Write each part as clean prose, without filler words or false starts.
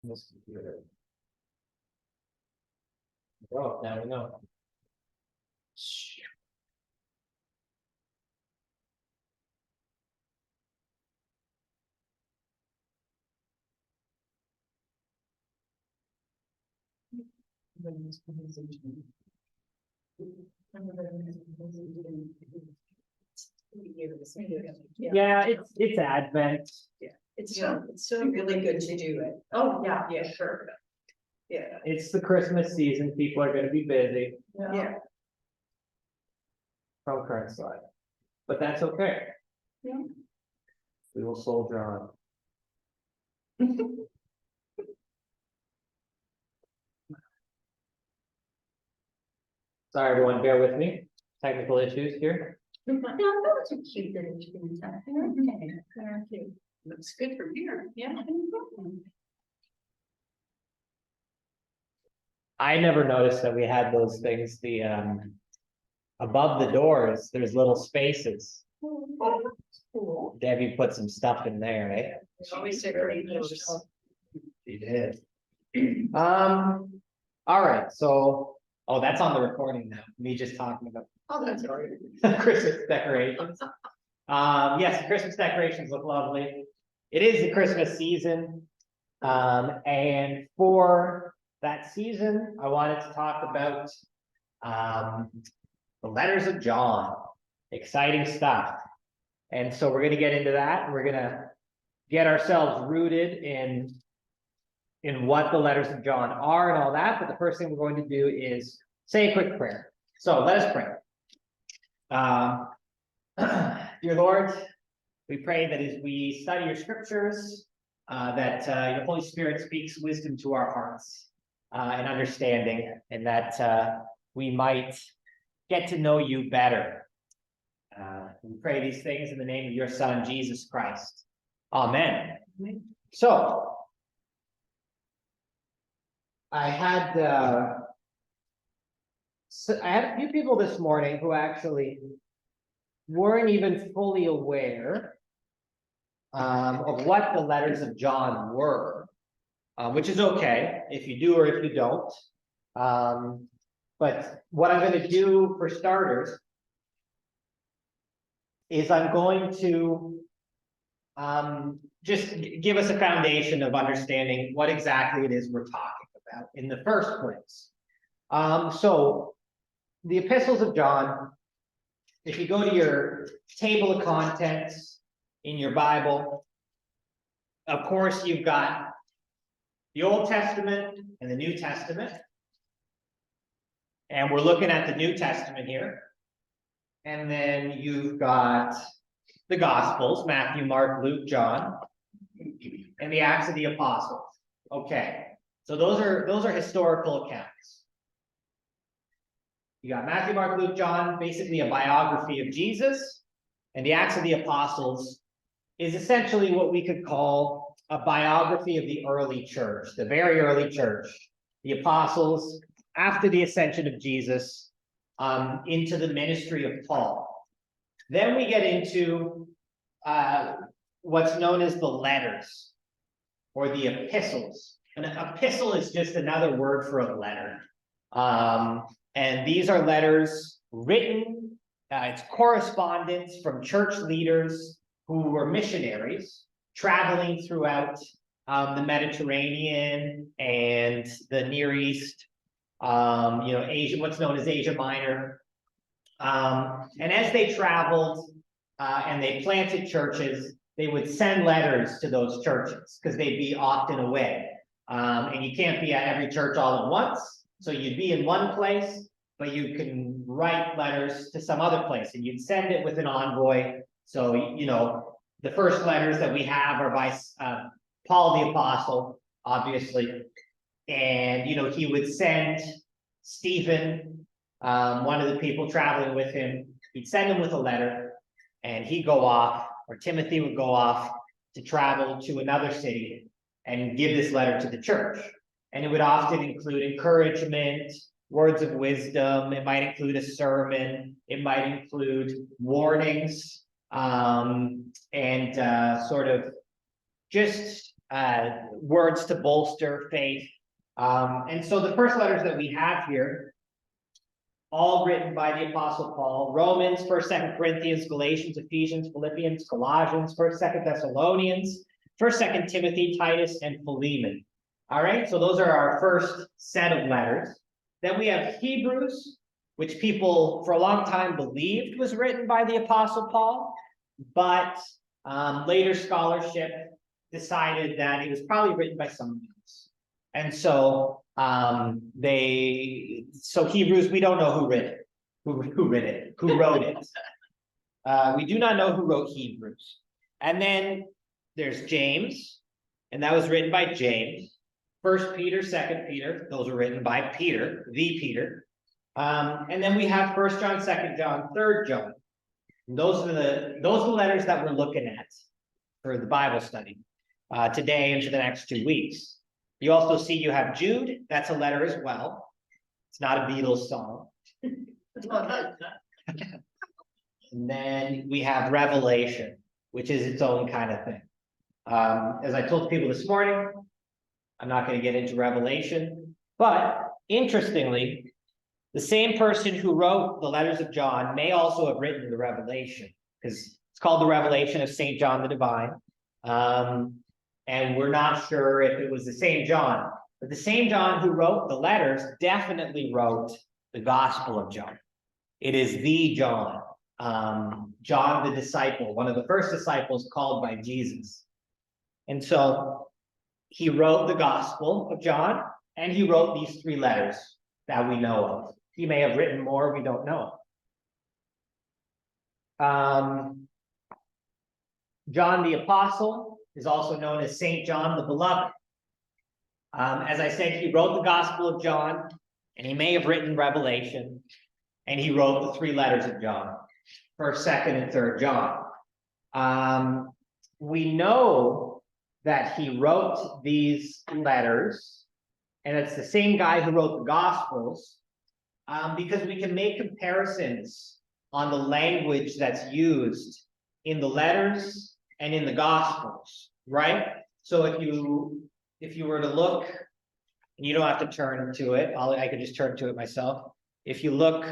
This computer. Oh, now we know. Yeah, it's Advent. It's still really good to do it. Oh, yeah, sure. Yeah, It's the Christmas season. People are gonna be busy yeah. from current side. But that's okay. Yeah. We will soldier on. Sorry, everyone, bear with me. Technical issues here. No, those are cute little things. Okay. Looks good from here, yeah. I never noticed that we had those things, the above the doors, there's little spaces. Cool. Debbie put some stuff in there, eh? Always decorate those. She did. All right, so, oh, that's on the recording now, me just talking about Oh, that's all right. Christmas decorations. Yes, the Christmas decorations look lovely. It is the Christmas season. And for that season, I wanted to talk about the letters of John. Exciting stuff. And so we're gonna get into that. We're gonna get ourselves rooted in what the letters of John are and all that. But the first thing we're going to do is say a quick prayer. So let us pray. Dear Lord, we pray that as we study your scriptures, that your Holy Spirit speaks wisdom to our hearts and understanding, and that we might get to know you better. We pray these things in the name of your Son, Jesus Christ. Amen. So, I had a few people this morning who actually weren't even fully aware of what the letters of John were, which is okay if you do or if you don't. But what I'm going to do for starters is I'm going to just give us a foundation of understanding what exactly it is we're talking about in the first place. So the epistles of John, if you go to your table of contents in your Bible, of course, you've got the Old Testament and the New Testament. And we're looking at the New Testament here. And then you've got the Gospels, Matthew, Mark, Luke, John, and the Acts of the Apostles. Okay, so those are historical accounts. You got Matthew, Mark, Luke, John, basically a biography of Jesus, and the Acts of the Apostles is essentially what we could call a biography of the early church, the very early church, the apostles after the ascension of Jesus into the ministry of Paul. Then we get into what's known as the letters or the epistles. An epistle is just another word for a letter. And these are letters written, it's correspondence from church leaders who were missionaries traveling throughout the Mediterranean and the Near East, Asia, what's known as Asia Minor. And as they traveled and they planted churches, they would send letters to those churches because they'd be often away. And you can't be at every church all at once. So you'd be in one place, but you can write letters to some other place and you'd send it with an envoy. So, the first letters that we have are by Paul the Apostle, obviously. And, he would send Stephen, one of the people traveling with him, he'd send him with a letter and he'd go off, or Timothy would go off to travel to another city and give this letter to the church. And it would often include encouragement, words of wisdom. It might include a sermon. It might include warnings, and sort of just words to bolster faith. And so the first letters that we have here, all written by the Apostle Paul: Romans, 1st, 2nd Corinthians, Galatians, Ephesians, Philippians, Colossians, 1st, 2nd Thessalonians, 1st, 2nd Timothy, Titus, and Philemon. All right, so those are our first set of letters. Then we have Hebrews, which people for a long time believed was written by the Apostle Paul, but later scholarship decided that it was probably written by someone else. And so Hebrews, we don't know who wrote it. Who wrote it. We do not know who wrote Hebrews. And then there's James, and that was written by James. 1st Peter, 2nd Peter, those were written by Peter, the Peter. And then we have 1st John, 2nd John, 3rd John. And those are the letters that we're looking at for the Bible study today and for the next 2 weeks. You also see you have Jude. That's a letter as well. It's not a Beatles song. And then we have Revelation, which is its own kind of thing. As I told people this morning, I'm not going to get into Revelation, but interestingly, the same person who wrote the letters of John may also have written the Revelation, because it's called the Revelation of St. John the Divine. And we're not sure if it was the same John, but the same John who wrote the letters definitely wrote the Gospel of John. It is the John, John the disciple, one of the first disciples called by Jesus. And so he wrote the Gospel of John, and he wrote these 3 letters that we know of. He may have written more, we don't know. John the Apostle is also known as St. John the Beloved. As I said, he wrote the Gospel of John, and he may have written Revelation, and he wrote the 3 letters of John, 1st, 2nd, and 3rd John. We know that he wrote these letters, and it's the same guy who wrote the Gospels, because we can make comparisons on the language that's used in the letters and in the Gospels, right? So if you were to look, and you don't have to turn to it, I could just turn to it myself. If you look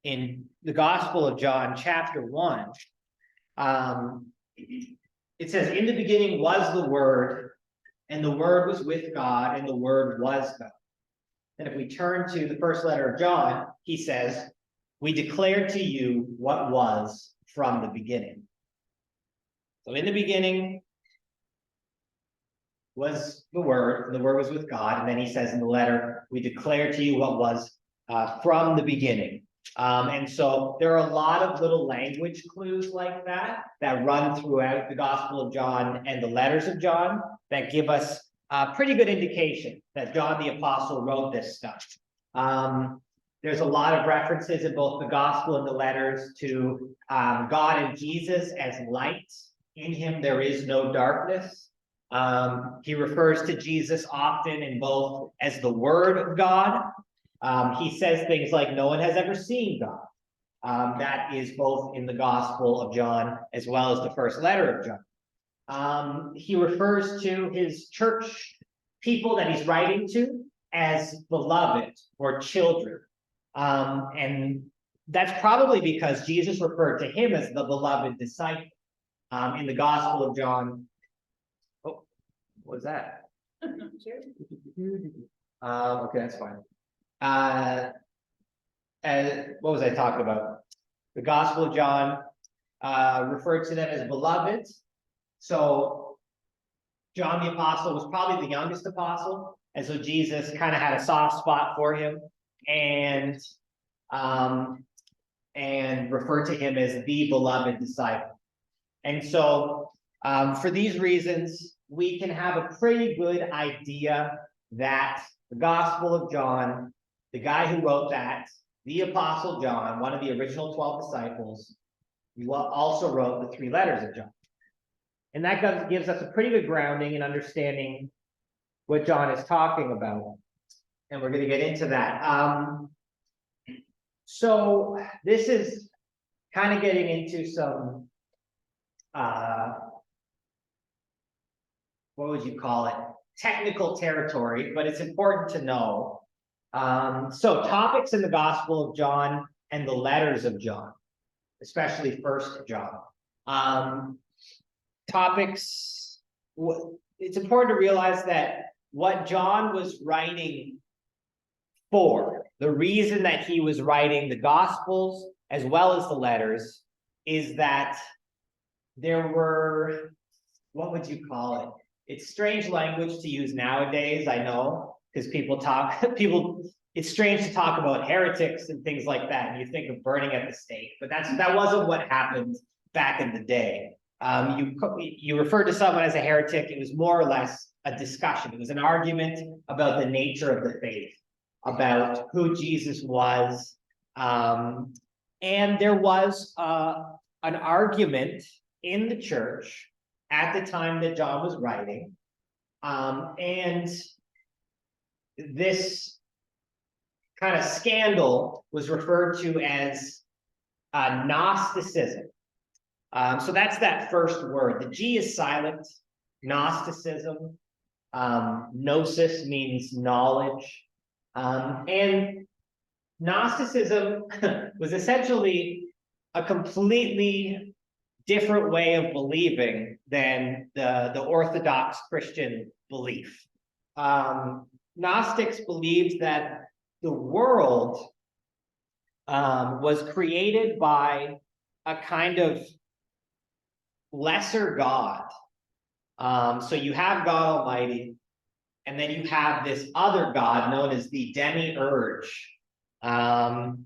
in the Gospel of John, chapter 1, it says, "In the beginning was the Word, and the Word was with God, and the Word was God." And if we turn to the first letter of John, he says, "We declare to you what was from the beginning." So in the beginning was the Word, and the Word was with God. And then he says in the letter, "We declare to you what was from the beginning." And so there are a lot of little language clues like that run throughout the Gospel of John and the letters of John that give us a pretty good indication that John the Apostle wrote this stuff. There's a lot of references in both the Gospel and the letters to God and Jesus as light. In him there is no darkness. He refers to Jesus often in both as the Word of God. He says things like, "No one has ever seen God." That is both in the Gospel of John as well as the first letter of John. He refers to his church people that he's writing to as beloved or children. And that's probably because Jesus referred to him as the beloved disciple. In the Gospel of John. Oh, what was that? Okay, that's fine. And what was I talking about? The Gospel of John referred to them as beloved. So John the Apostle was probably the youngest apostle, and so Jesus kind of had a soft spot for him, and referred to him as the beloved disciple. And so for these reasons, we can have a pretty good idea that the Gospel of John, the guy who wrote that, the Apostle John, one of the original 12 disciples, also wrote the 3 letters of John. And that gives us a pretty good grounding in understanding what John is talking about. And we're going to get into that. So this is kind of getting into some what would you call it? Technical territory, but it's important to know. So topics in the Gospel of John and the letters of John, especially First John. Topics, it's important to realize that what John was writing for, the reason that he was writing the Gospels as well as the letters, is that there were, what would you call it? It's strange language to use nowadays, I know, because it's strange to talk about heretics and things like that, and you think of burning at the stake, but that wasn't what happened back in the day. You referred to someone as a heretic, it was more or less a discussion. It was an argument about the nature of the faith, about who Jesus was. And there was an argument in the church at the time that John was writing. And this kind of scandal was referred to as Gnosticism. So that's that first word. The G is silent. Gnosticism. Gnosis means knowledge. And Gnosticism was essentially a completely different way of believing than the Orthodox Christian belief. Gnostics believed that the world was created by a kind of lesser God. So you have God Almighty, and then you have this other God known as the demiurge. And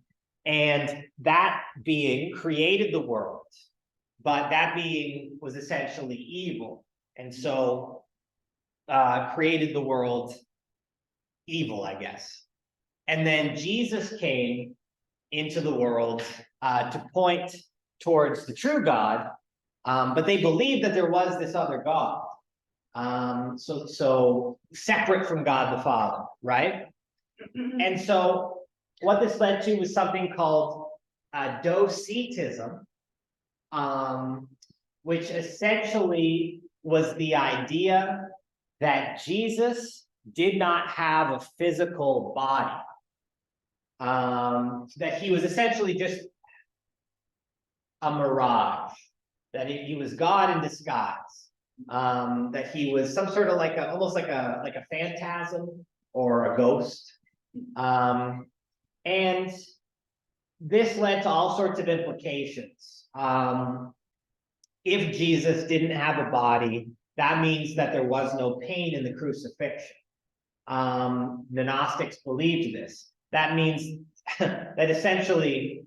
that being created the world, but that being was essentially evil. And so created the world evil, I guess. And then Jesus came into the world to point towards the true God, but they believed that there was this other God. So separate from God the Father, right? And so what this led to was something called Docetism, which essentially was the idea that Jesus did not have a physical body, that he was essentially just a mirage, that he was God in disguise, that he was some sort of almost like a phantasm or a ghost. And this led to all sorts of implications. If Jesus didn't have a body, that means that there was no pain in the crucifixion. The Gnostics believed this. That means that essentially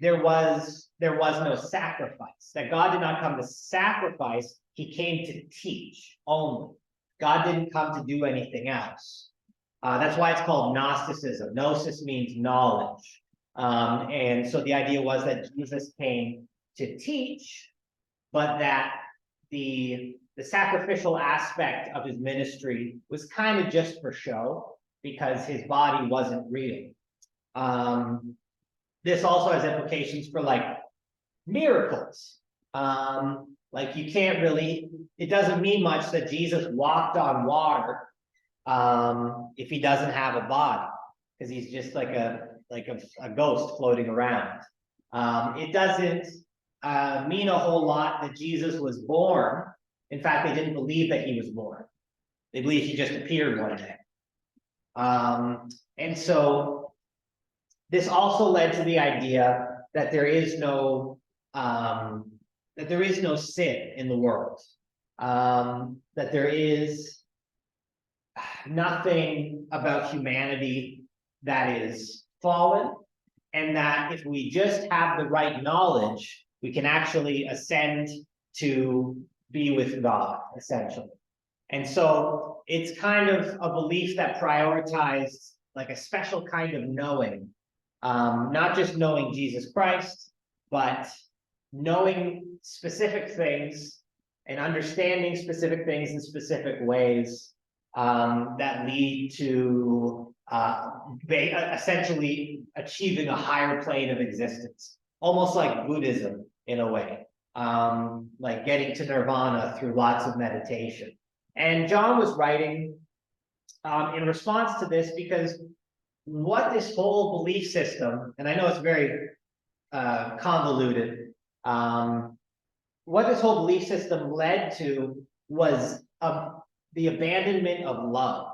there was no sacrifice, that God did not come to sacrifice, he came to teach only. God didn't come to do anything else. That's why it's called Gnosticism. Gnosis means knowledge. And so the idea was that Jesus came to teach, but that the sacrificial aspect of his ministry was kind of just for show because his body wasn't real. This also has implications for miracles. You can't really, it doesn't mean much that Jesus walked on water if he doesn't have a body, because he's just like a ghost floating around. It doesn't mean a whole lot that Jesus was born. In fact, they didn't believe that he was born. They believed he just appeared one day. And so this also led to the idea that there is no sin in the world, that there is nothing about humanity that is fallen, and that if we just have the right knowledge, we can actually ascend to be with God, essentially. And so it's kind of a belief that prioritized a special kind of knowing, not just knowing Jesus Christ, but knowing specific things and understanding specific things in specific ways that lead to essentially achieving a higher plane of existence, almost like Buddhism in a way. like getting to nirvana through lots of meditation. And John was writing in response to this because what this whole belief system, and I know it's very convoluted, what this whole belief system led to was the abandonment of love.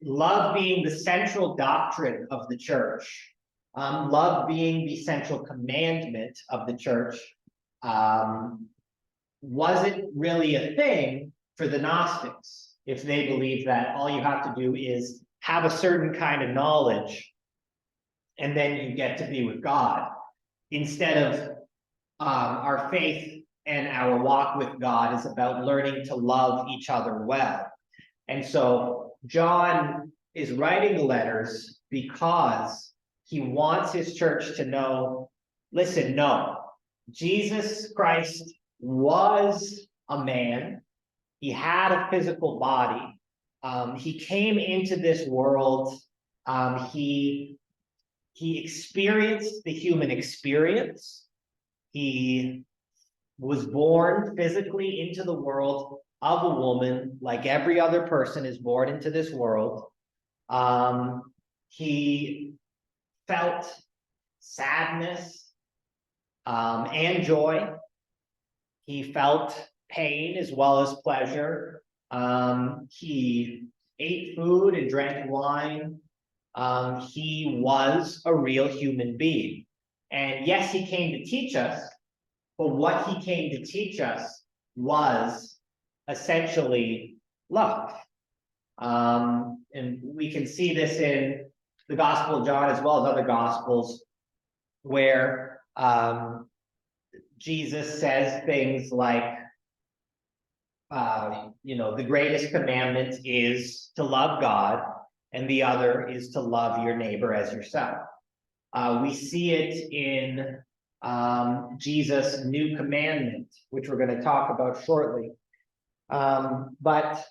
Love being the central doctrine of the church, love being the central commandment of the church, wasn't really a thing for the Gnostics, if they believe that all you have to do is have a certain kind of knowledge and then you get to be with God, instead of our faith and our walk with God is about learning to love each other well. And so John is writing the letters because he wants his church to know, listen, no, Jesus Christ was a man. He had a physical body. He came into this world. He experienced the human experience. He was born physically into the world of a woman, like every other person is born into this world. He felt sadness and joy. He felt pain as well as pleasure. He ate food and drank wine. He was a real human being. And yes, he came to teach us, but what he came to teach us was essentially love. And we can see this in the Gospel of John as well as other Gospels, where Jesus says things like, the greatest commandment is to love God, and the other is to love your neighbor as yourself. We see it in Jesus' new commandment, which we're going to talk about shortly. But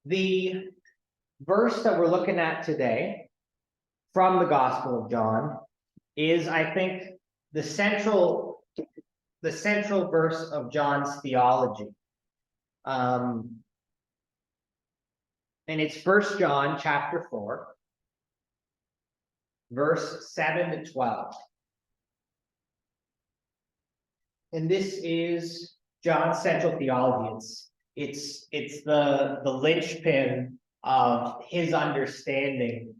the verse that we're looking at today from the Gospel of John is, I think, the central verse of John's theology. And it's 1 John chapter 4, verse 7 to 12. And this is John's central theology. It's the linchpin of his understanding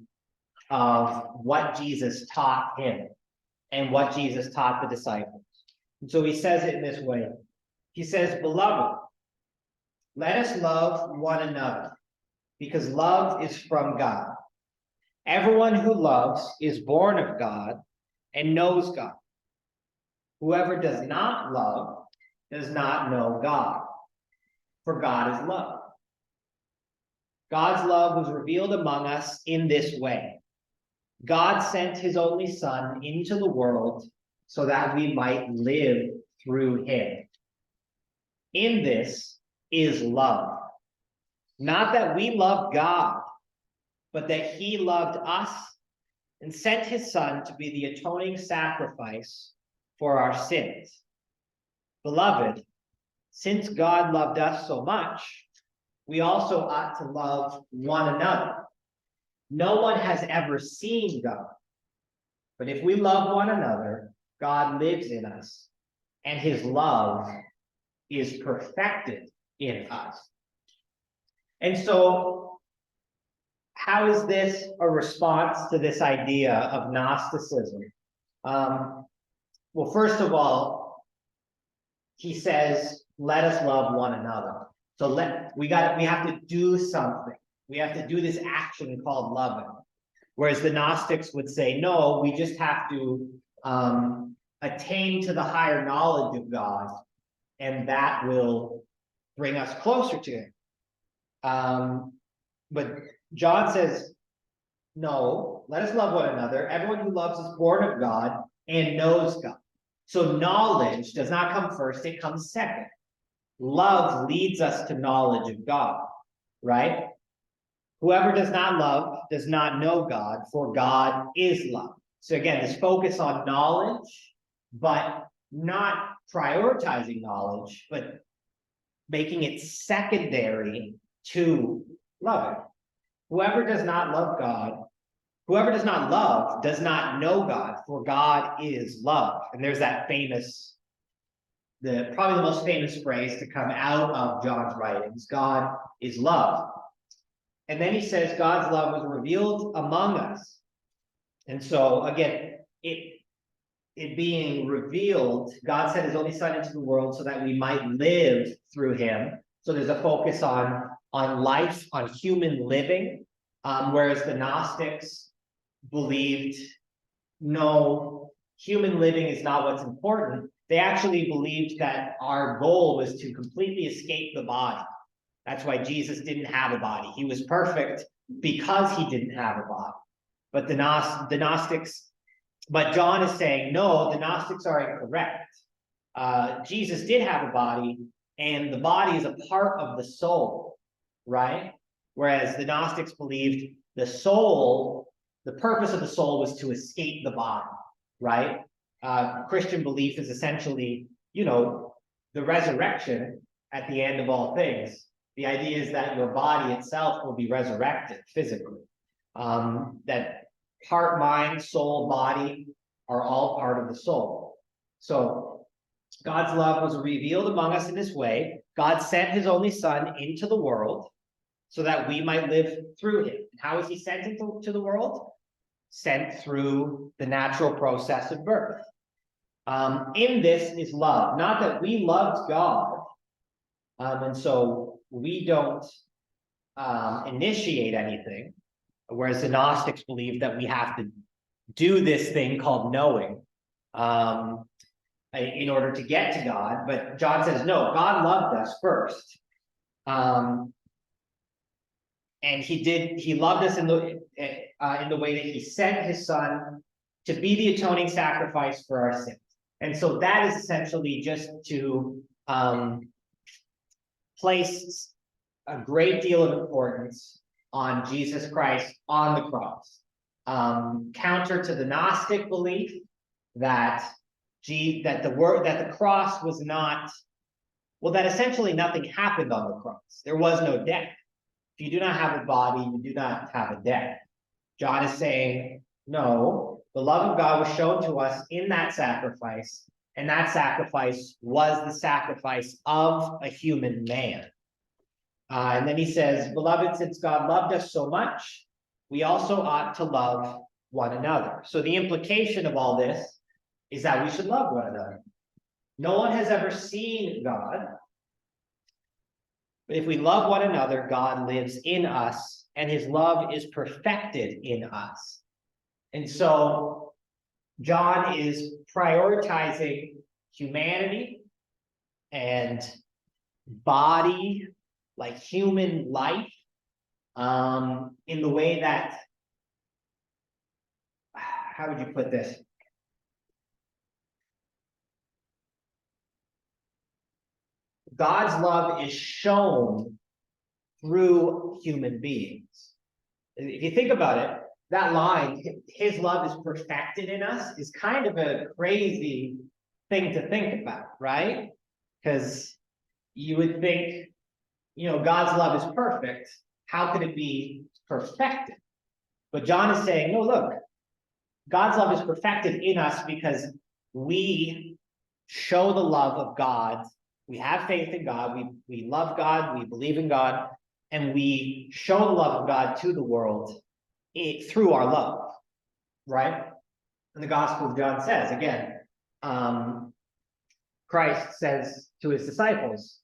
of what Jesus taught him and what Jesus taught the disciples. And so he says it in this way. He says, "Beloved, let us love one another, because love is from God. Everyone who loves is born of God and knows God. Whoever does not love does not know God, for God is love. God's love was revealed among us in this way. God sent his only Son into the world so that we might live through him. In this is love. Not that we loved God, but that he loved us and sent his Son to be the atoning sacrifice for our sins. Beloved, since God loved us so much, we also ought to love one another. No one has ever seen God, but if we love one another, God lives in us, and his love is perfected in us." And so, how is this a response to this idea of Gnosticism? Well, first of all, he says, let us love one another. So we have to do something. We have to do this action called loving. Whereas the Gnostics would say, no, we just have to attain to the higher knowledge of God, and that will bring us closer to him. But John says, no, let us love one another. Everyone who loves is born of God and knows God. So knowledge does not come first, it comes second. Love leads us to knowledge of God, right? Whoever does not love does not know God, for God is love. So again, this focus on knowledge, but not prioritizing knowledge, but making it secondary to loving. Whoever does not love God, whoever does not love does not know God, for God is love. And there's that famous, probably the most famous phrase to come out of John's writings, God is love. And then he says God's love was revealed among us. And so again, it being revealed, God sent his only son into the world so that we might live through him. So there's a focus on life, on human living, whereas the Gnostics believed, no, human living is not what's important. They actually believed that our goal was to completely escape the body. That's why Jesus didn't have a body. He was perfect because he didn't have a body. But the Gnostics, but John is saying, no, the Gnostics are incorrect. Jesus did have a body, and the body is a part of the soul, right? Whereas the Gnostics believed the soul, the purpose of the soul was to escape the body, right? Christian belief is essentially, the resurrection at the end of all things. The idea is that your body itself will be resurrected physically. That heart, mind, soul, body are all part of the soul. So God's love was revealed among us in this way. God sent his only son into the world so that we might live through him. And how was he sent into the world? Sent through the natural process of birth. In this is love, not that we loved God, and so we don't initiate anything, whereas the Gnostics believe that we have to do this thing called knowing in order to get to God. But John says, no, God loved us first. And he loved us in the way that he sent his son to be the atoning sacrifice for our sins. And so that is essentially just to place a great deal of importance on Jesus Christ on the cross. Counter to the Gnostic belief that the cross was not, well, that essentially nothing happened on the cross. There was no death. If you do not have a body, you do not have a death. John is saying, no, the love of God was shown to us in that sacrifice, and that sacrifice was the sacrifice of a human man. And then he says, beloved, since God loved us so much, we also ought to love one another. So the implication of all this is that we should love one another. No one has ever seen God, but if we love one another, God lives in us, and his love is perfected in us. And so John is prioritizing humanity and body, like human life, in the way that, how would you put this? God's love is shown through human beings. If you think about it, that line, his love is perfected in us, is kind of a crazy thing to think about, right? Because you would think, God's love is perfect. How could it be perfected? But John is saying, no, look, God's love is perfected in us because we show the love of God. We have faith in God. We love God. We believe in God. And we show the love of God to the world through our love, right? And the Gospel of John says, again, Christ says to his disciples,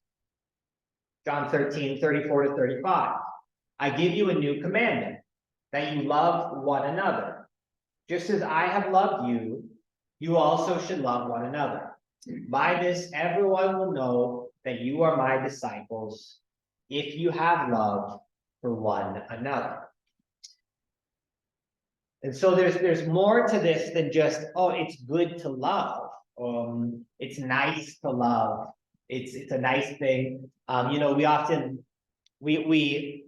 John 13:34-35, I give you a new commandment, that you love one another. Just as I have loved you, you also should love one another. By this, everyone will know that you are my disciples, if you have love for one another. And so there's more to this than just, oh, it's good to love. It's nice to love. It's a nice thing. We often we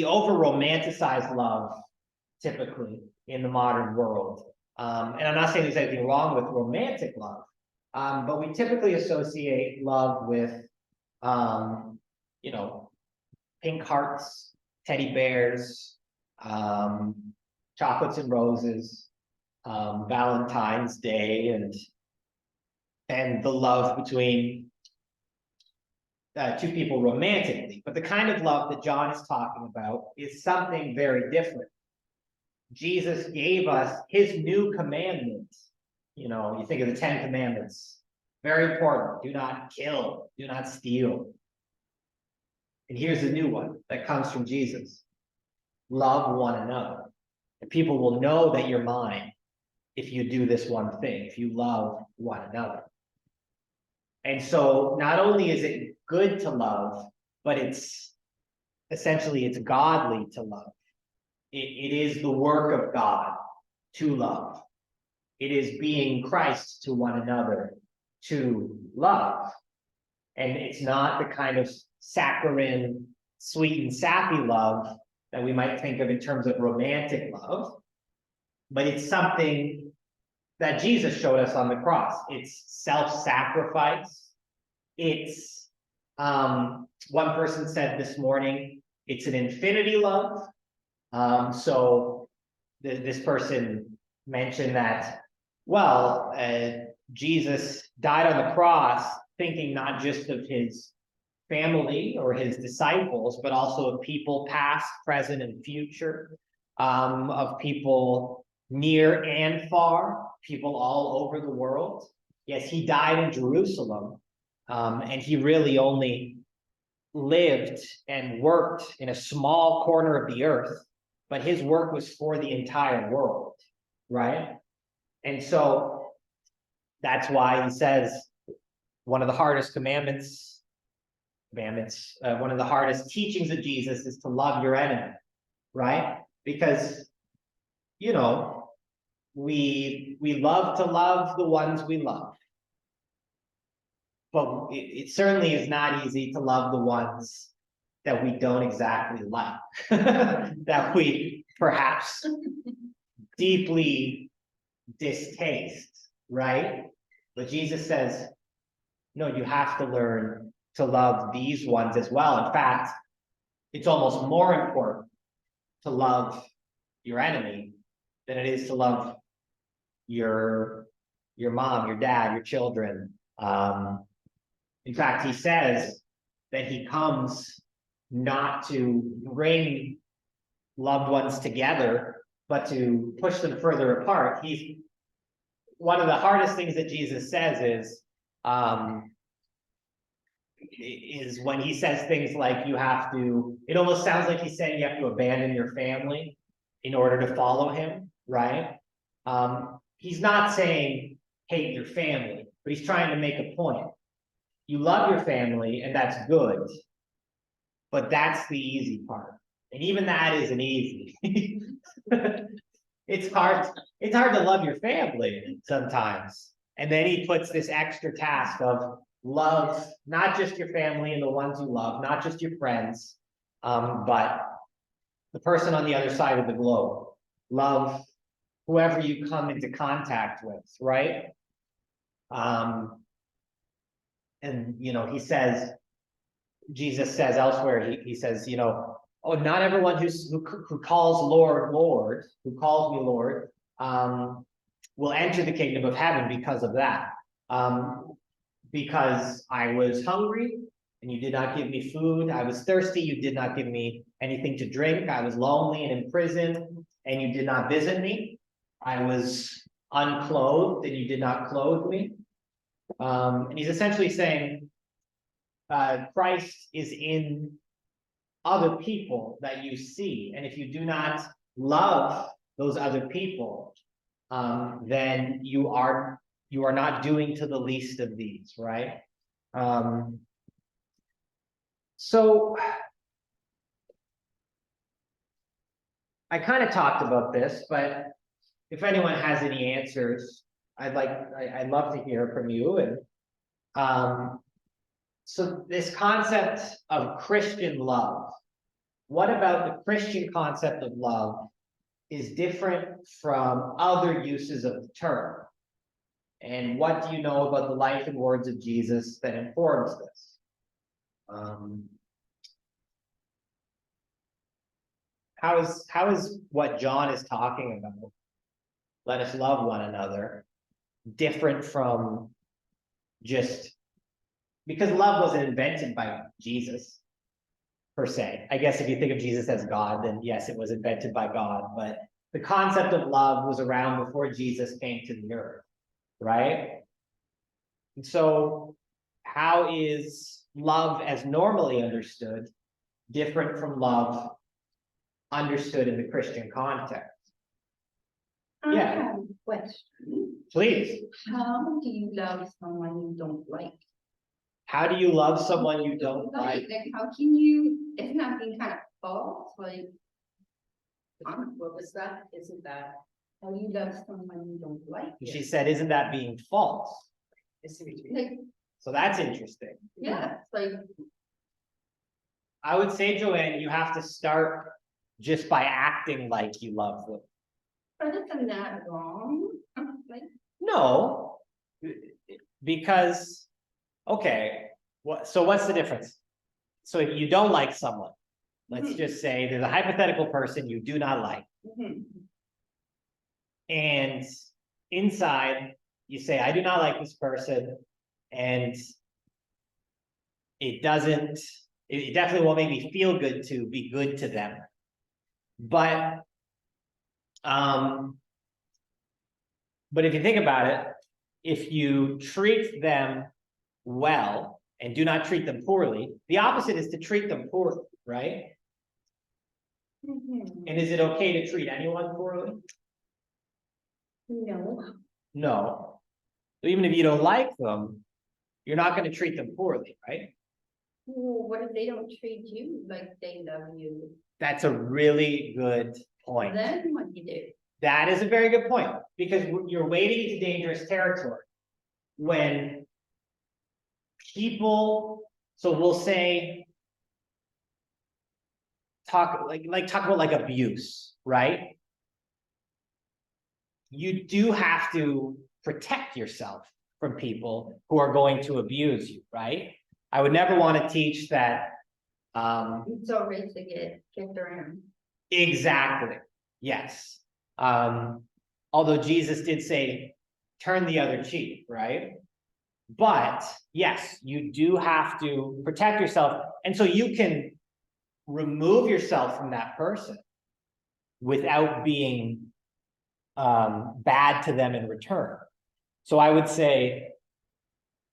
over romanticize love typically in the modern world. And I'm not saying there's anything wrong with romantic love. But we typically associate love with, you know, pink hearts, teddy bears, chocolates and roses, Valentine's Day, and the love between two people romantically. But the kind of love that John is talking about is something very different. Jesus gave us his new commandment. You know, you think of the 10 commandments, very important. Do not kill, do not steal. And here's a new one that comes from Jesus. Love one another. And people will know that you're mine if you do this one thing, if you love one another. And so not only is it good to love, but it's godly to love. It is the work of God to love. It is being Christ to one another to love. And it's not the kind of saccharine, sweet and sappy love that we might think of in terms of romantic love, but it's something that Jesus showed us on the cross. It's self-sacrifice. It's, one person said this morning, it's an infinity love. So this person mentioned that, well, Jesus died on the cross thinking not just of his family or his disciples, but also of people past, present, and future, of people near and far, people all over the world. Yes, he died in Jerusalem, and he really only lived and worked in a small corner of the earth, but his work was for the entire world, right? And so that's why he says one of the hardest commandments, one of the hardest teachings of Jesus is to love your enemy, right? Because, you know, we love to love the ones we love. But it certainly is not easy to love the ones that we don't exactly like, that we perhaps deeply distaste, right? But Jesus says, no, you have to learn to love these ones as well. In fact, it's almost more important to love your enemy than it is to love your mom, your dad, your children. In fact, he says that he comes not to bring loved ones together, but to push them further apart. One of the hardest things that Jesus says is when he says things like it almost sounds like he's saying you have to abandon your family in order to follow him, right? He's not saying hate your family, but he's trying to make a point. You love your family, and that's good, but that's the easy part. And even that isn't easy. It's hard to love your family sometimes. And then he puts this extra task of love, not just your family and the ones you love, not just your friends, but the person on the other side of the globe. Love whoever you come into contact with, right? And, you know, Jesus says elsewhere, he says, you know, oh, not everyone who calls Lord, Lord, who calls me Lord, will enter the kingdom of heaven because of that. Because I was hungry and you did not give me food. I was thirsty, you did not give me anything to drink. I was lonely and in prison and you did not visit me. I was unclothed and you did not clothe me. And he's essentially saying, Christ is in other people that you see. And if you do not love those other people, then you are not doing to the least of these, right? So I kind of talked about this, but if anyone has any answers, I'd love to hear from you. And so this concept of Christian love, what about the Christian concept of love is different from other uses of the term? And what do you know about the life and words of Jesus that informs this? How is what John is talking about, let us love one another, different from just, because love wasn't invented by Jesus, per se. I guess if you think of Jesus as God, then yes, it was invented by God, but the concept of love was around before Jesus came to the earth, right? And so how is love as normally understood different from love understood in the Christian context? I Yeah. have a question. Please. How do you love someone you don't like? How do you love someone you don't like? Like, how can you, isn't that being kind of false? Like, what was that? Isn't that, how do you love someone you don't like? She said, isn't that being false? Like, So that's interesting. yeah, it's like, I would say, Joanne, you have to start just by acting like you love them. but isn't that wrong? Like, No, because, okay, so what's the difference? So if you don't like someone, let's just say there's a hypothetical person you do not like, mhm. and inside you say, I do not like this person, and it definitely won't make me feel good to be good to them. But if you think about it, if you treat them well and do not treat them poorly, the opposite is to treat them poorly, right? Mhm. And is it okay to treat anyone poorly? No. No. So even if you don't like them, you're not going to treat them poorly, right? Well, what if they don't treat you like they love you? That's a really good point. Then what do you do? That is a very good point, because you're wading into dangerous territory. When people, so we'll say, talk about like abuse, right? You do have to protect yourself from people who are going to abuse you, right? I would never want to teach that. It's all right to get kicked around. Exactly. Yes. Although Jesus did say, turn the other cheek, right? But yes, you do have to protect yourself. And so you can remove yourself from that person without being bad to them in return. So I would say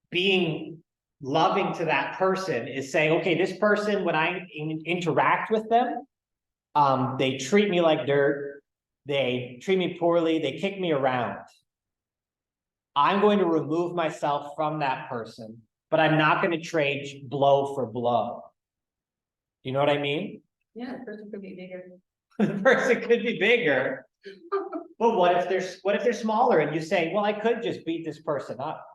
being loving to that person is saying, okay, this person, when I interact with them, they treat me like dirt, they treat me poorly, they kick me around. I'm going to remove myself from that person, but I'm not going to trade blow for blow. You know what I mean? Yeah, the person could be bigger. The person could be bigger, but what if they're smaller and you say, well, I could just beat this person up?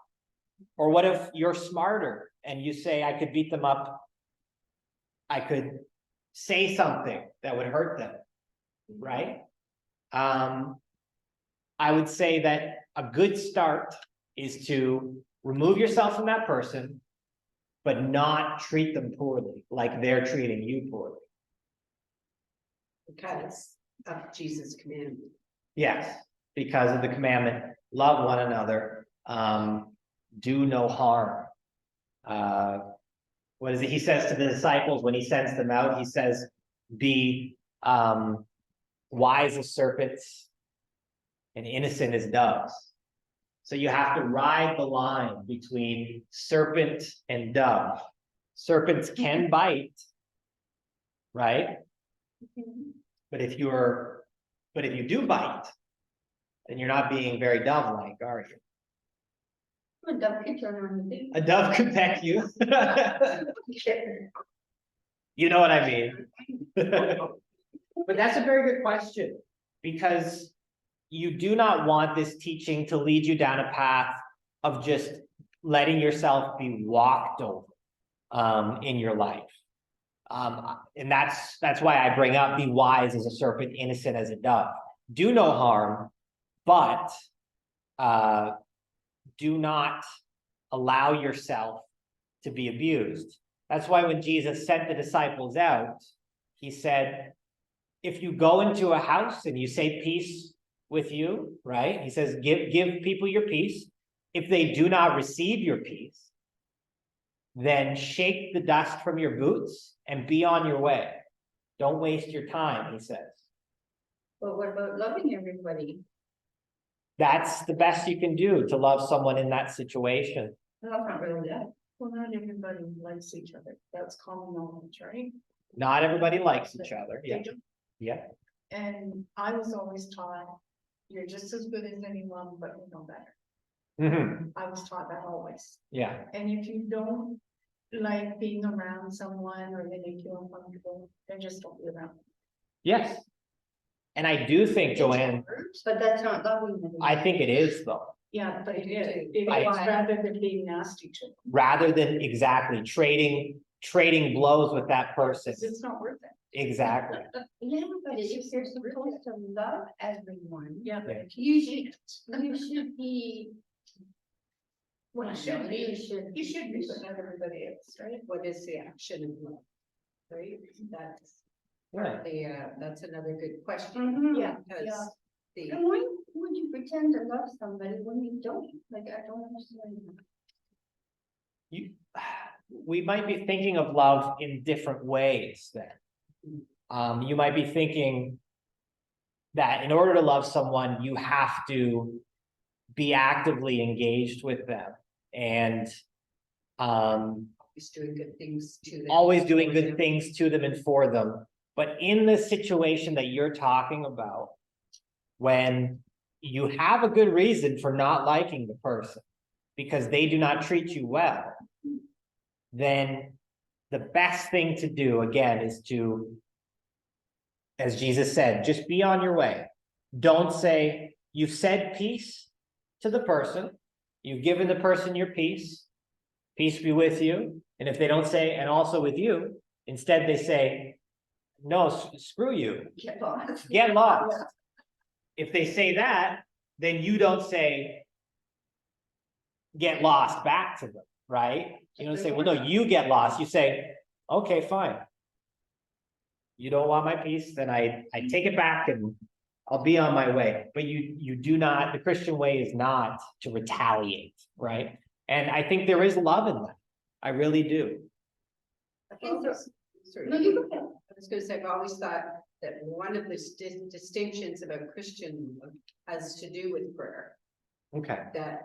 Or what if you're smarter and you say, I could beat them up, I could say something that would hurt them, right? I would say that a good start is to remove yourself from that person, but not treat them poorly, like they're treating you poorly. Because of Jesus' commandment. Yes, because of the commandment, love one another, do no harm. What is it? He says to the disciples when he sends them out, he says, be wise as serpents and innocent as doves. So you have to ride the line between serpent and dove. Serpents can bite, right? But if you do bite, then you're not being very dove-like, are you? A dove could turn around and A dove could peck you. You know what I mean? But that's a very good question, because you do not want this teaching to lead you down a path of just letting yourself be walked over in your life. And that's why I bring up be wise as a serpent, innocent as a dove. Do no harm, but do not allow yourself to be abused. That's why when Jesus sent the disciples out, he said, if you go into a house and you say peace with you, right? He says, give people your peace. If they do not receive your peace, then shake the dust from your boots and be on your way. Don't waste your time, he says. But what about loving everybody? That's the best you can do to love someone in that situation. No, that's not really that. Well, not everybody likes each other. That's common knowledge, right? Not everybody likes each other. They Yeah. don't. Yeah. And I was always taught, you're just as good as anyone, but you know better. Mm-hmm. I was taught that always. Yeah. And if you don't like being around someone or they make you uncomfortable, then just don't be around them. Yes. And I do think, Joanne, But that's not loving them. I think it is though, Yeah, but it is, it is Why? rather than being nasty to them. rather than exactly trading blows with that person. 'Cause it's not worth it. Exactly. Yeah, but if you're supposed to love everyone, Yeah, but Yeah. if you should be. Well, I you should know, be, you you should should be, but not everybody is, right? What is the action of love? Right, that's Yeah. that's another good question. Yeah, Because yeah. the. And why would you pretend to love somebody when you don't? Like, I don't understand. We might be thinking of love in different ways then. You might be thinking that in order to love someone, you have to be actively engaged with them and He's doing good things to them. always doing good things to them and for them. But in the situation that you're talking about, when you have a good reason for not liking the person because they do not treat you well, then the best thing to do, again, is to, as Jesus said, just be on your way. Don't say, you've said peace to the person, you've given the person your peace be with you. And if they don't say, and also with you, instead they say, no, screw you, Get lost. get lost. If they say that, then you don't say, get lost back to them, right? You don't say, well, no, you get lost. You say, okay, fine. You don't want my peace, then I take it back and I'll be on my way. But you do not, the Christian way is not to retaliate, right? And I think there is love in that. I really do. I think so. Sorry. No, you go ahead. I was gonna say, I've always thought that one of the distinctions about Christian love has to do with prayer. Okay. That,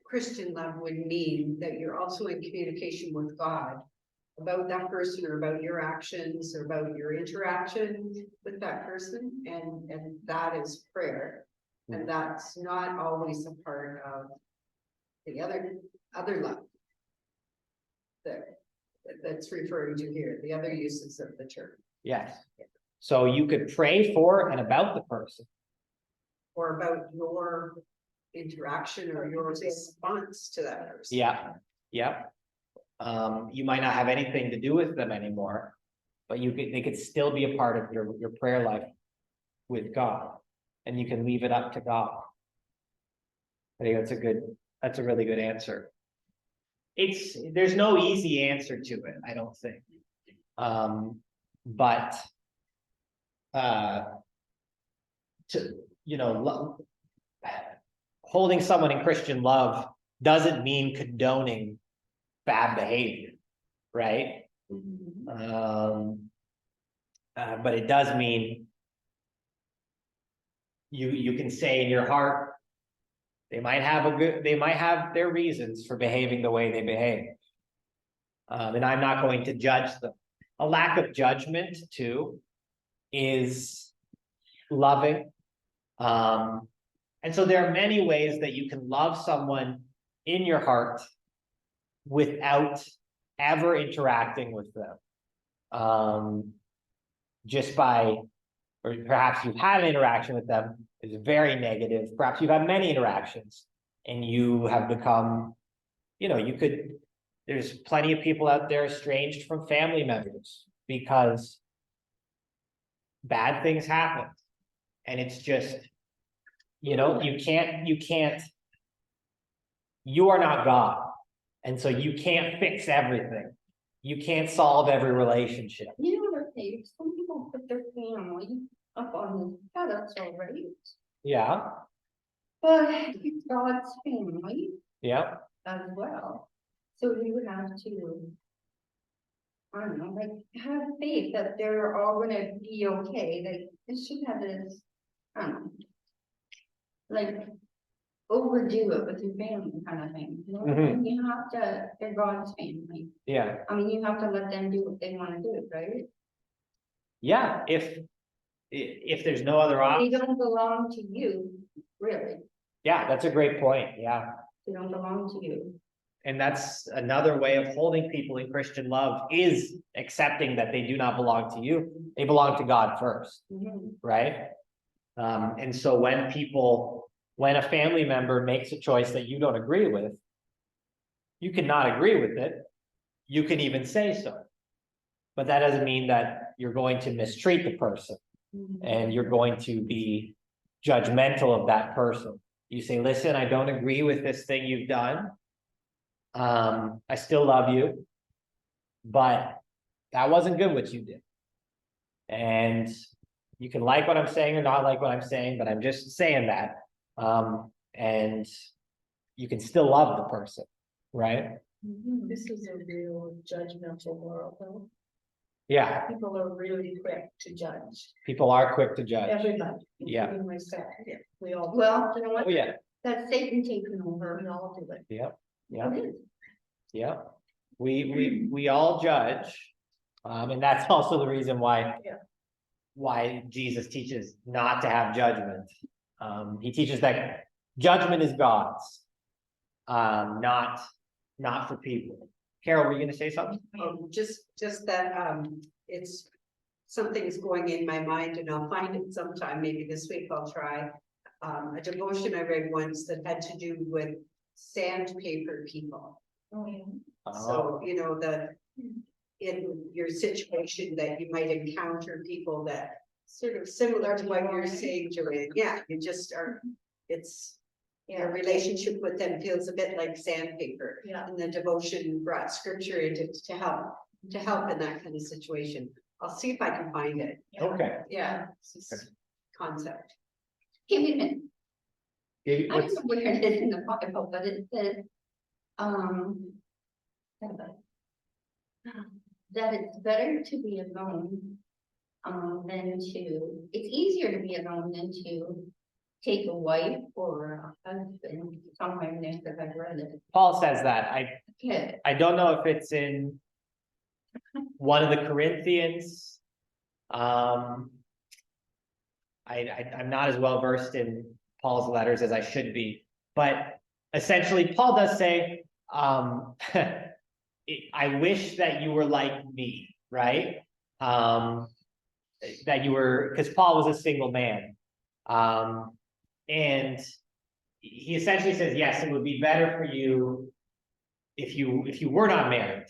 Christian love would mean that you're also in communication with God about that person or about your actions or about your interaction with that person, and that is prayer. And that's not always a part of the other love that's referring to here, the other uses of the term. Yes. So you could pray for and about the person. Or about your interaction or your response to that person. Yeah, yeah. You might not have anything to do with them anymore, but they could still be a part of your prayer life with God, and you can leave it up to God. I think that's a really good answer. There's no easy answer to it, I don't think. But holding someone in Christian love doesn't mean condoning bad behavior, right? But it does mean you can say in your heart, they might have their reasons for behaving the way they behave. And I'm not going to judge them. A lack of judgment too is loving. And so there are many ways that you can love someone in your heart without ever interacting with them. Just by, or perhaps you've had an interaction with them, is very negative. Perhaps you've had many interactions and you have become, there's plenty of people out there estranged from family members because bad things happen. And it's just, You know, you can't. You are not God, and so you can't fix everything. You can't solve every relationship. You know what they, some people put their family up on the pedestal, right? Yeah, But it's God's family yeah, as well. So you have to, I don't know, like, have faith that they're all gonna be okay, like, it should have this, I don't know. Like, overdo it with your family kind of thing, you know, Mhm. you have to, they're God's family. yeah, I mean, you have to let them do what they wanna do, right? yeah. If there's no other They option, don't belong to you, really, yeah, that's a great point. Yeah. they don't belong to you. And that's another way of holding people in Christian love is accepting that they do not belong to you. They belong to God first, Mhm. right? And so when a family member makes a choice that you don't agree with, you cannot agree with it. You can even say so. But that doesn't mean that you're going to mistreat the person and you're going to be judgmental of that person. You say, listen, I don't agree with this thing you've done. I still love you, but that wasn't good what you did. And you can like what I'm saying or not like what I'm saying, but I'm just saying that. And you can still love the person, right? This is a real judgmental world, though. Yeah, People are really quick to judge people are quick to judge. everybody, Yeah. including myself. We all, Well, you know Oh, what, yeah, that's Satan taking over. we all do it. yeah, yeah, It is. yeah. We all judge. And that's also the reason why. Yeah. Why Jesus teaches not to have judgment. He teaches that judgment is God's, not for people. Carol, were you gonna say something? Just that, it's, something's going in my mind and I'll find it sometime, maybe this week I'll try. A devotion I read once that had to do with sandpaper people. So, you know, in your situation that you might encounter people that sort of similar to what you're saying, Joanne, yeah, you just are, it's. Your relationship with them feels a bit like sandpaper. Yeah. And the devotion brought scripture into to help in that kind of situation. I'll see if I can find it. Okay. Yeah, it's this concept. Give me a minute. I What's- don't know where it is in the Bible, but it says, that it's better to be alone, than to, it's easier to be alone than to take a wife or a husband, somewhere in there, because I've read it. Paul says that. Kid, I don't know if it's in one of the Corinthians. I'm not as well versed in Paul's letters as I should be, but essentially Paul does say, I wish that you were like me, right? That you were, because Paul was a single man. And he essentially says, yes, it would be better for you if you were not married.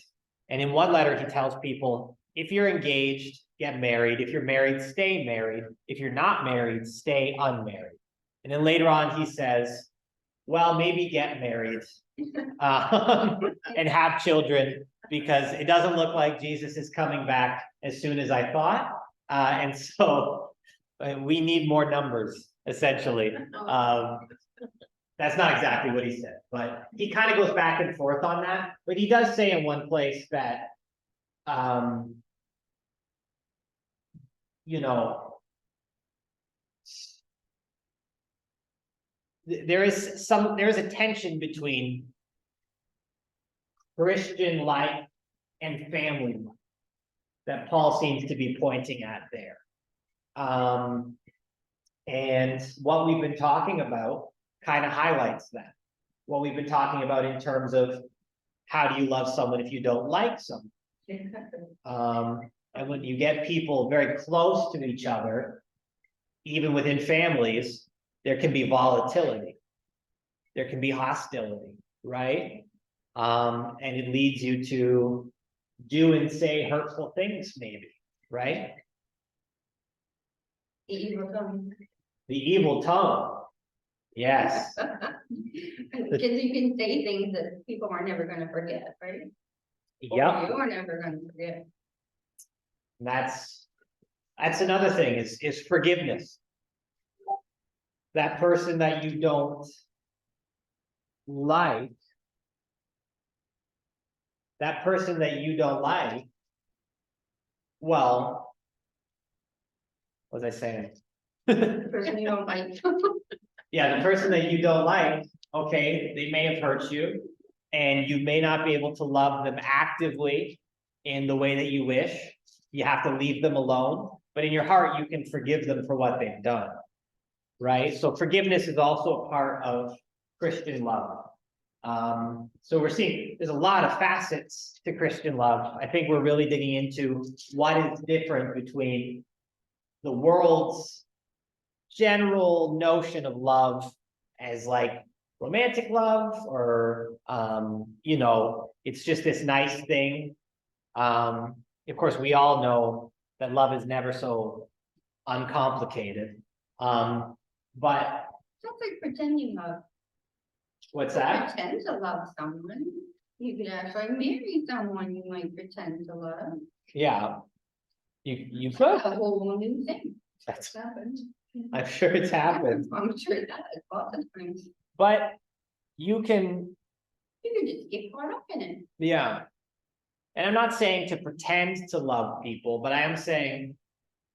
And in one letter, he tells people, if you're engaged, get married. If you're married, stay married. If you're not married, stay unmarried. And then later on, he says, well, maybe get married and have children, because it doesn't look like Jesus is coming back as soon as I thought. And so we need more numbers, essentially. That's not exactly what he said, but he kind of goes back and forth on that. But he does say in one place that, you know, there is a tension between Christian life and family life that Paul seems to be pointing at there. And what we've been talking about kind of highlights that. What we've been talking about in terms of how do you love someone if you don't like someone? And when you get people very close to each other, even within families, there can be volatility. There can be hostility, right? And it leads you to do and say hurtful things, maybe, right? the evil tongue. The evil tongue. Yes, Because you can say things that people are never gonna forget, right? Or yep, you are never gonna forget. that's another thing is forgiveness. That person that you don't like, that person that you don't like, well, what was I saying? Person you don't like. Yeah, the person that you don't like, okay, they may have hurt you, and you may not be able to love them actively in the way that you wish. You have to leave them alone, but in your heart, you can forgive them for what they've done. Right? So forgiveness is also a part of Christian love. So we're seeing there's a lot of facets to Christian love. I think we're really digging into what is different between the world's general notion of love as like romantic love, or you know, it's just this nice thing. Of course, we all know that love is never so uncomplicated. But Sounds like pretending love. what's that? Pretend to love someone. You could actually marry someone you might pretend to love. Yeah. You could. A whole new thing. That's, Happens. I'm sure it's happened, I'm sure it does, lots of times. but you can, You can just get caught up in it. yeah. And I'm not saying to pretend to love people, but I am saying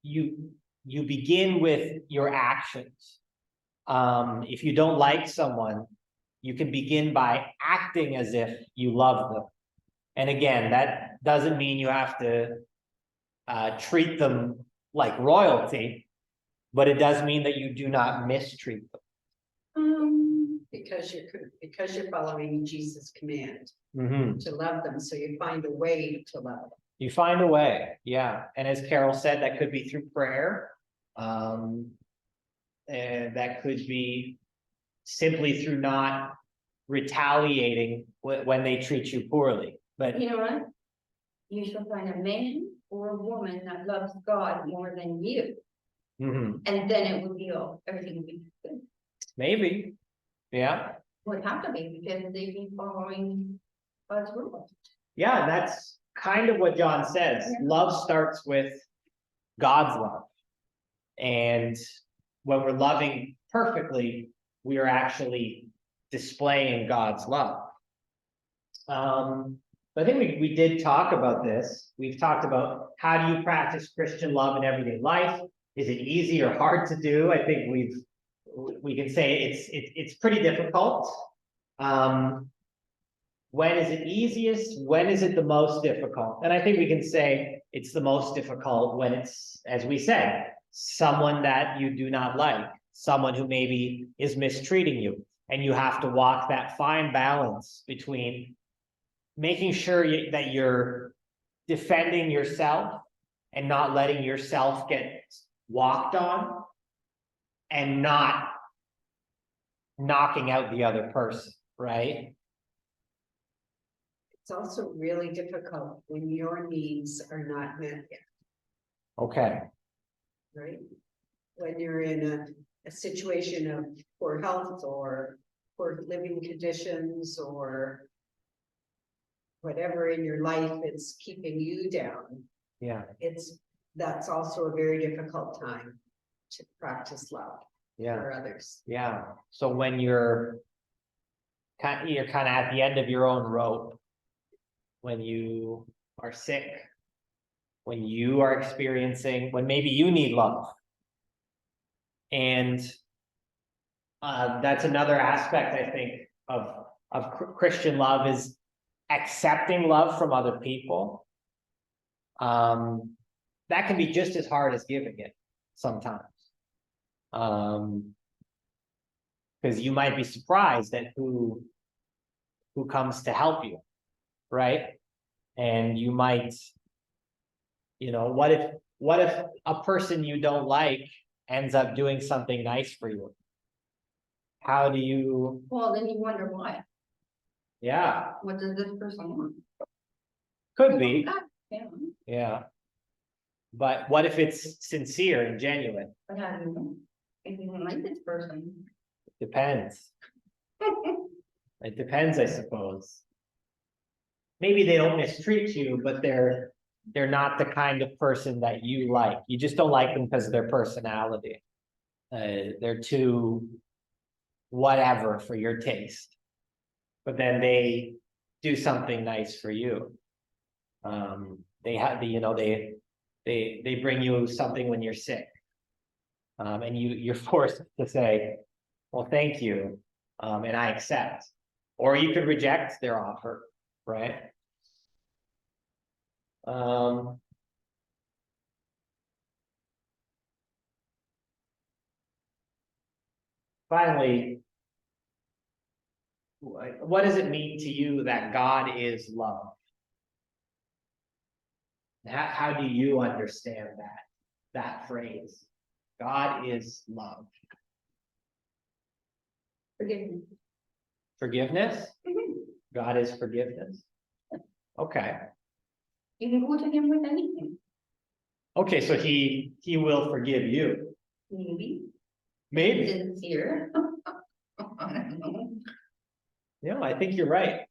you begin with your actions. If you don't like someone, you can begin by acting as if you love them. And again, that doesn't mean you have to treat them like royalty, but it does mean that you do not mistreat them. Because you're following Jesus' command Mhm. to love them, so you find a way to love them. You find a way, yeah. And as Carol said, that could be through prayer. And that could be simply through not retaliating when they treat you poorly. But You know what? You shall find a man or a woman that loves God more than you, mhm, and then it would be all, everything would be good. maybe, yeah, Would have to be, because they'd be following God's rules. yeah. That's kind of what John says. Yeah. Love starts with God's love, and when we're loving perfectly, we are actually displaying God's love. I think we did talk about this. We've talked about how do you practice Christian love in everyday life? Is it easy or hard to do? I think we can say it's pretty difficult. When is it easiest? When is it the most difficult? And I think we can say it's the most difficult when it's, as we said, someone that you do not like, someone who maybe is mistreating you, and you have to walk that fine balance between making sure that you're defending yourself and not letting yourself get walked on, and not knocking out the other person, right? It's also really difficult when your needs are not met yet, Okay, right? When you're in a situation of poor health or poor living conditions or whatever in your life is keeping you down, yeah, that's also a very difficult time to practice love yeah, for others. yeah. So when you're kind of at the end of your own rope, when you are sick, when you are experiencing, when maybe you need love. And that's another aspect, I think, of Christian love, is accepting love from other people. That can be just as hard as giving it sometimes. Because you might be surprised at who comes to help you, right? And you might, what if a person you don't like ends up doing something nice for you? How do you, Well, then you wonder why. yeah, What does this person want? could be, Yeah, yeah. But what if it's sincere and genuine? but how do you know? If you don't like this person, Depends. It depends, I suppose. Maybe they don't mistreat you, but they're not the kind of person that you like. You just don't like them because of their personality. They're too whatever for your taste. But then they do something nice for you. They have the, they bring you something when you're sick. And you're forced to say, well, thank you, and I accept. Or you could reject their offer, right? Finally, what does it mean to you that God is love? How do you understand that phrase? God is love. Forgiveness. Forgiveness? Mhm. God is forgiveness. Okay. You can go to him with anything, Okay, so he will forgive you. maybe. Maybe. Sincere. I don't know. No, I think you're right.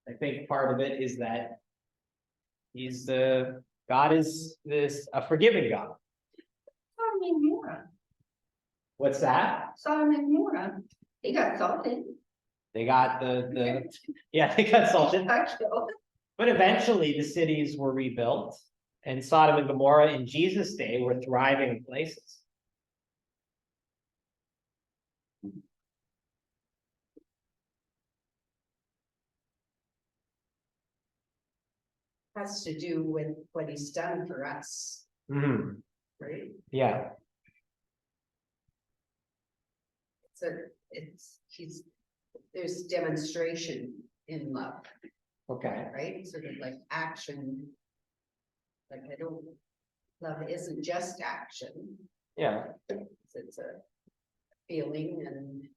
I think part of it is that God is a forgiving God. Sodom and Gomorrah. What's that? Sodom and Gomorrah. They got salted. They got yeah, they got salted. Actually, But eventually the cities were rebuilt, and Sodom and Gomorrah in Jesus' day were thriving places. Has to do with what he's done for us, Hmm. right? Yeah. So there's demonstration in love, Okay. right? Sort of like action. Like love isn't just action, Yeah. it's a feeling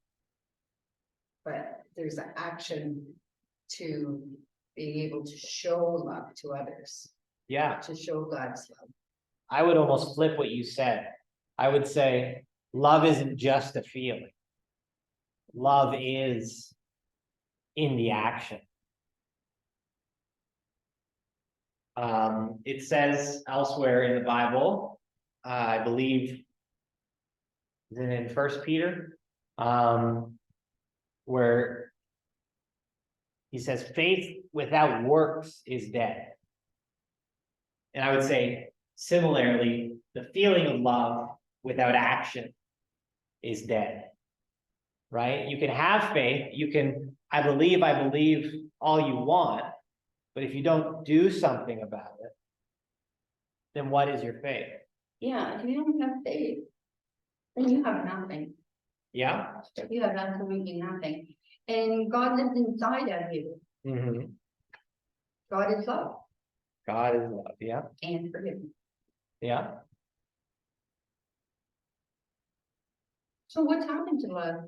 but there's an action to being able to show love to others, Yeah. to show God's love. I would almost flip what you said. I would say love isn't just a feeling. Love is in the action. It says elsewhere in the Bible, I believe, is it in First Peter, where he says, faith without works is dead. And I would say, similarly, the feeling of love without action is dead. Right? You can have faith, you can, I believe all you want, but if you don't do something about it, then what is your faith? yeah, if you don't have faith, then you have nothing. Yeah? You have absolutely nothing. And God lives inside of you. Mm-hmm. God is love God is love, yeah, and forgiveness. yeah. So what's happened to love?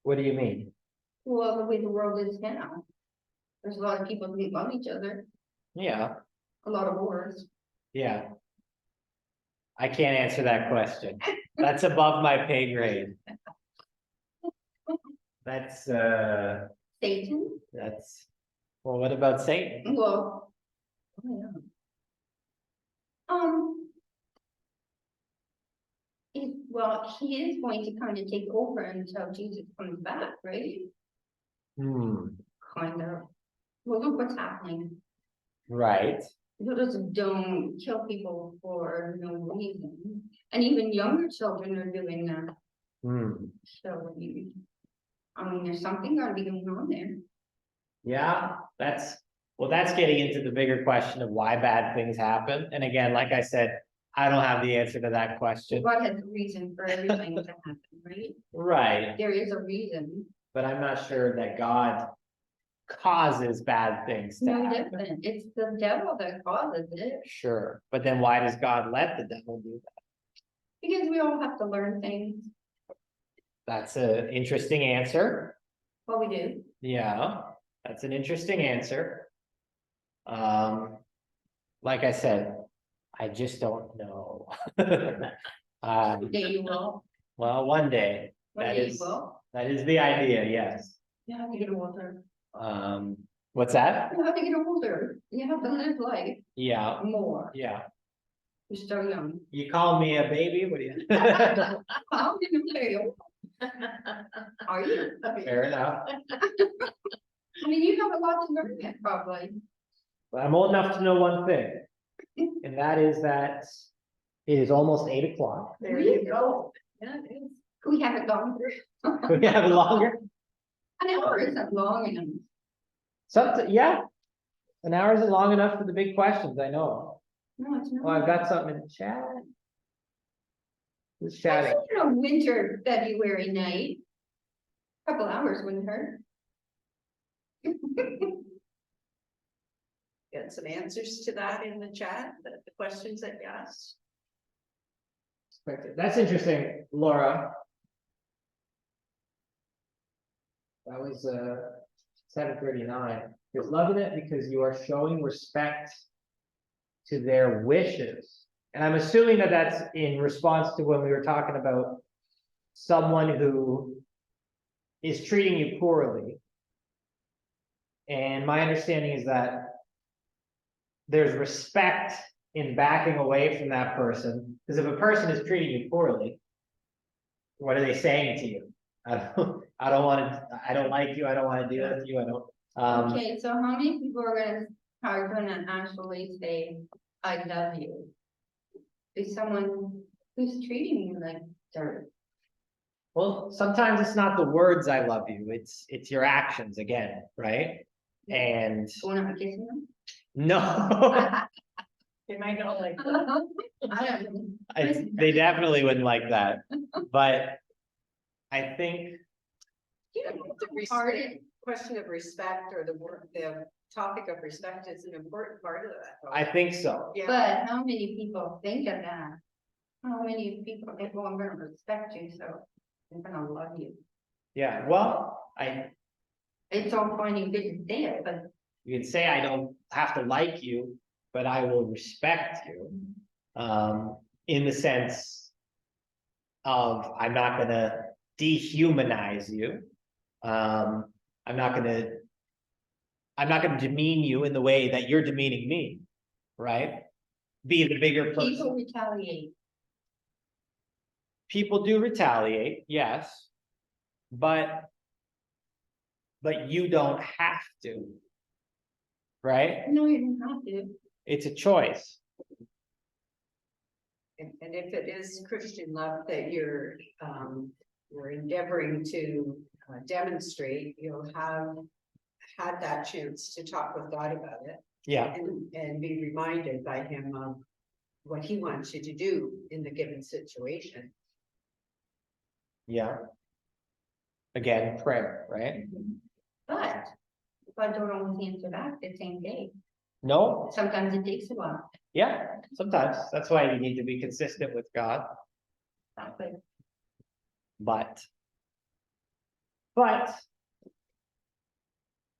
What do you mean? Well, the way the world is now. There's a lot of people who love each other, Yeah, a lot of wars. yeah. I can't answer that question. That's above my pay grade. That's, Satan, well, what about Satan? well, oh yeah. He is going to kind of take over until Jesus comes back, right? Hmm, Kind of. Well, look what's happening. right. You just don't kill people for no reason. And even younger children are doing that. Hmm, So, there's something gotta be going on there. yeah, that's getting into the bigger question of why bad things happen. And again, like I said, I don't have the answer to that question. God has a reason for everything to happen, right? Right, There is a reason. but I'm not sure that God causes bad things to No happen. different. It's the devil that causes it. Sure, but then why does God let the devil do that? Because we all have to learn things. That's an interesting answer. Well, we do. Yeah, that's an interesting answer. Like I said, I just don't know. Yeah, you will. Well, one day, One that day is, you will. that is the idea, yes. You have to get older. What's that? You have to get older. You have to live life Yeah, more. yeah. You're still young. You call me a baby, what do you? How can you play old? Are you? Fair enough. I mean, you have a lot to learn yet, probably. But I'm old enough to know one thing, and that is that it is almost 8 o'clock. There you go. Yeah, it is. Can we have it longer? We have it longer. An hour isn't long enough. Yeah. An hour isn't long enough for the big questions, I know. No, it's not. Oh, I've got something in the chat. Who's I chatting? think on a winter February night. Couple hours wouldn't hurt. Get some answers to that in the chat, the questions that you asked. That's interesting, Laura. That was 7:39. You're loving it because you are showing respect to their wishes. And I'm assuming that that's in response to when we were talking about someone who is treating you poorly. And my understanding is that there's respect in backing away from that person. Because if a person is treating you poorly, what are they saying to you? I don't want to, I don't like you, I don't want to deal with you, I don't. Okay, so how many people are gonna actually say, I love you? Is someone who's treating you like dirt? Well, sometimes it's not the words I love you, it's your actions again, right? And Going out kissing them? no, They might not like. I don't know. they definitely wouldn't like that, but I think, You know, the respect, question of respect or the topic of respect is an important part of that. I think so. Yeah, But how many people think of that? How many people think, well, I'm gonna respect you, so I'm gonna love you? Yeah, well, It's all fine and good to say it, but you can say I don't have to like you, but I will respect you. In the sense of I'm not gonna dehumanize you. I'm not gonna demean you in the way that you're demeaning me, right? Be the bigger people person. retaliate. People do retaliate, yes, but you don't have to, right? No, you don't have to. It's a choice. and if it is Christian love that you're endeavoring to demonstrate, you'll have had that chance to talk with God about it. Yeah, And be reminded by him of what he wants you to do in the given situation. yeah. Again, prayer, right? But if I don't always answer back the same day, No, sometimes it takes a while. yeah, sometimes. That's why you need to be consistent with God, Exactly. but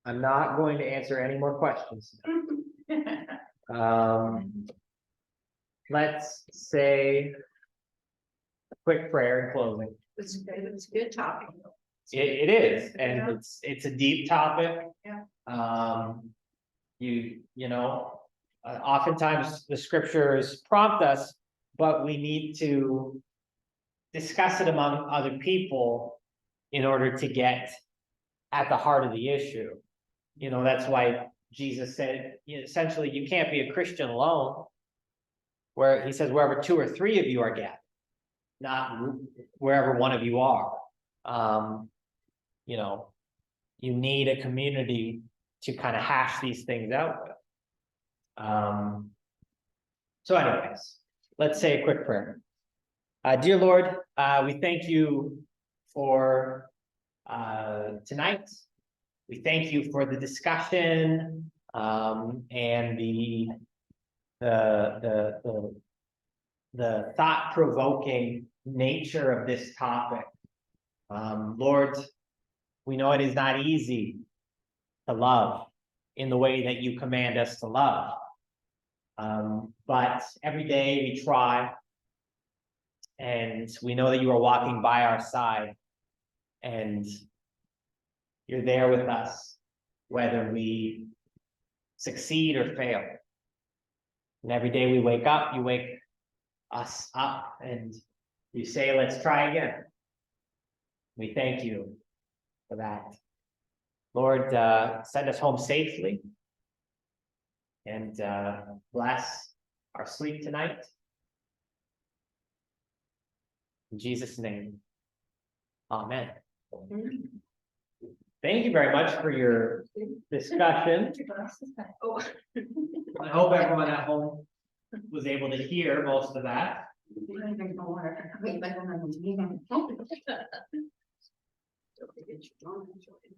I'm not going to answer any more questions. Let's say a quick prayer in closing. It's a good topic. It is, and it's a deep topic. Yeah. You know, oftentimes the scriptures prompt us, but we need to discuss it among other people in order to get at the heart of the issue. You know, that's why Jesus said, essentially, you can't be a Christian alone. Where he says, wherever 2 or 3 of you are gathered, not wherever one of you are. You know, you need a community to kind of hash these things out with. So anyways, let's say a quick prayer. Dear Lord, we thank you for tonight. We thank you for the discussion and the thought-provoking nature of this topic. Lord, we know it is not easy to love in the way that you command us to love. But every day we try, And we know that you are walking by our side. And you're there with us, whether we succeed or fail. And every day we wake up, you wake us up and you say, let's try again. We thank you for that. Lord, send us home safely and bless our sleep tonight. In Jesus' name, amen. Thank you very much for your discussion. Oh. I hope everyone at home was able to hear most of that.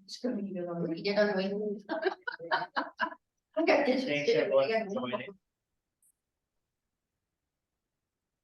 It's gonna be a long. Get on the way. I got this. Thanks everyone for joining.